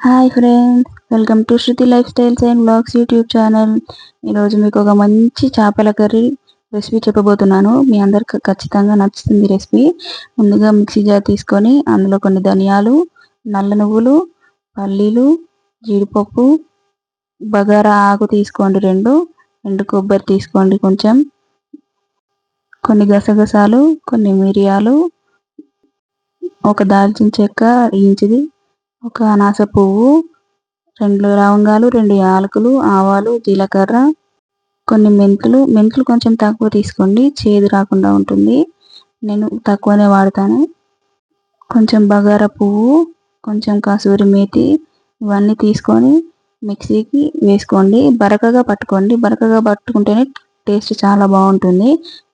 Hi friends, welcome to Shruti life styles and vlogs YouTube channel. ఈరోజు మీకు ఒక మంచి చేపల కర్రీ రెసిపీ చెప్పబోతున్నాను. మీ అందరికి ఖచ్చితంగా నచ్చుతుంది రెసిపీ. ముందుగా మిక్సీ జార్ తీసుకొని అందులో కొన్ని ధనియాలు, నల్ల నువ్వులు, పల్లీలు, జీడిపప్పు, బగారా ఆకు తీసుకోండి, ఎండు కొబ్బరి తీసుకోండి, కొన్ని గసగసాలు, కొన్ని మిరియాలు, ఒక దాల్చిన చెక్క ఇంచుది, ఒక అనాస పువ్వు, 2 లవంగాలు, 2 యాలకులు, ఆవాలు, జీలకర్ర, కొన్ని మెంతులు కొంచెం తక్కువ తీసుకోండి, చేదు రాకుండా ఉంటుంది. నేను తక్కువనే వాడతాను. కొంచెం బగారా పువ్వు, కొంచెం కసూరి మేతి, ఇవన్నీ తీసుకొని మిక్సీకి వేసుకోండి. బరకగా పట్టుకుంటేనే టేస్ట్ చాలా బాగుంటుంది.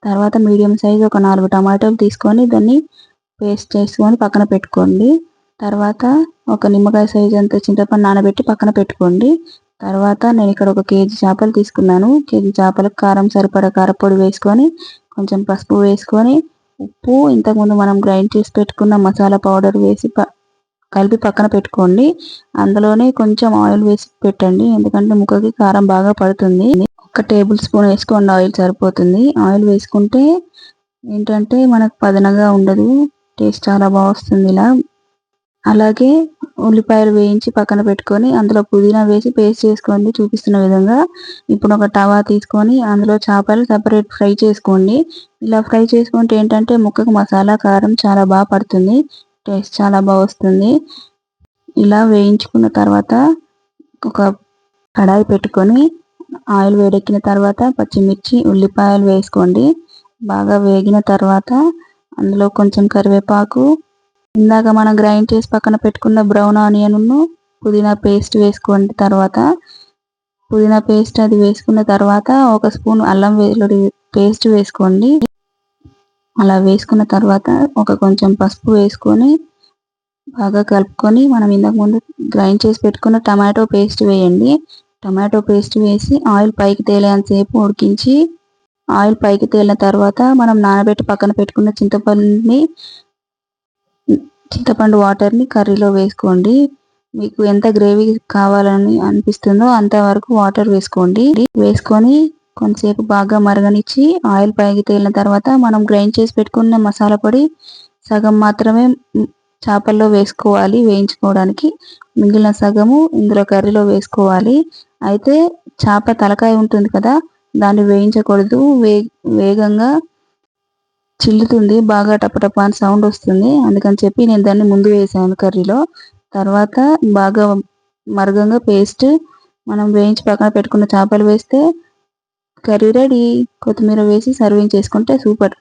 తర్వాత మీడియం సైజు ఒక 4 టమాటాలు తీసుకొని దాన్ని పేస్ట్ చేసుకొని పక్కన పెట్టుకోండి. తర్వాత ఒక నిమ్మకాయ సైజ్ అంత చింతపండు నానబెట్టి పక్కన పెట్టుకోండి. తర్వాత నేను ఇక్కడ ఒక కేజీ చేపలు తీసుకున్నాను. కేజీ చేపలకు కారం సరిపడా కారపొడి వేసుకొని, కొంచెం పసుపు వేసుకొని, ఉప్పు, ఇంతకుముందు మనం గ్రైండ్ చేసి పెట్టుకున్న మసాలా పౌడర్ వేసి కలిపి పక్కన పెట్టుకోండి. అందులోనే కొంచెం ఆయిల్ వేసి పెట్టండి, ఎందుకంటే ముక్కకి కారం బాగా పడుతుంది. 1 టేబుల్ స్పూన్ వేసుకోండి, ఆయిల్ సరిపోతుంది. ఆయిల్ వేసుకుంటే ఏంటంటే మనకు పదనగా ఉండదు, టేస్ట్ చాలా బాగా వస్తుంది. అలాగే ఉల్లిపాయలు వేయించి పక్కన పెట్టుకొని అందులో పుదీనా వేసి పేస్ట్ చేసుకోండి చూపిస్తున్న విధంగా. ఇప్పుడు ఒక తవా తీసుకొని అందులో చేపలు సపరేట్ ఫ్రై చేసుకోండి. ఇలా ఫ్రై చేసుకుంటే ఏంటంటే ముక్కకు మసాలా కారం చాలా బాగా పడుతుంది, టేస్ట్ చాలా బాగా వస్తుంది. ఇలా వేయించుకున్న తర్వాత ఒక కడాయి పెట్టుకొని ఆయిల్ వేడెక్కిన తర్వాత పచ్చిమిర్చి, ఉల్లిపాయలు వేసుకోండి. బాగా వేగిన తర్వాత అందులో కొంచెం కరివేపాకు, ఇందాక మనం గ్రైండ్ చేసి పక్కన పెట్టుకున్న బ్రౌన్ ఆనియన్, పుదీనా పేస్ట్ వేసుకోండి. తర్వాత పుదీనా పేస్ట్ అది వేసుకున్న తర్వాత 1 స్పూన్ అల్లం వెల్లుల్లి పేస్ట్ వేసుకోండి. అలా వేసుకున్న తర్వాత కొంచెం పసుపు వేసుకొని బాగా కలుపుకొని మనం ఇంతకు ముందు గ్రైండ్ చేసి పెట్టుకున్న టమాటో పేస్ట్ వేయండి. టమాటో పేస్ట్ వేసి ఆయిల్ పైకి తేలేంతసేపు ఉడికించి, ఆయిల్ పైకి తేలిన తర్వాత మనం నానబెట్టి పక్కన పెట్టుకున్న చింతపండు వాటర్ని కర్రీలో వేసుకోండి. మీకు ఎంత గ్రేవీ కావాలని అనిపిస్తుందో అంతవరకు వాటర్ వేసుకోండి. వేసుకొని కొంతసేపు బాగా మరగనిచ్చి ఆయిల్ పైకి తేలిన తర్వాత మనం గ్రైండ్ చేసి పెట్టుకున్న మసాలా పొడి సగం మాత్రమే చేపల్లో వేసుకోవాలి వేయించుకోవడానికి, మిగిలిన సగము ఇందులో కర్రీలో వేసుకోవాలి. అయితే చేప తలకాయ ఉంటుంది కదా, దాన్ని వేయించకూడదు, వేగంగా చిల్లుతుంది, బాగా టపటప అని సౌండ్ వస్తుంది. అందుకని చెప్పి నేను దాన్ని ముందు వేసాను కర్రీలో. తర్వాత బాగా మరగంగా పేస్ట్ మనం వేయించి పక్కన పెట్టుకున్న చేపలు వేస్తే కర్రీ రెడీ. కొత్తిమీర వేసి సర్వింగ్ చేసుకుంటే సూపర్.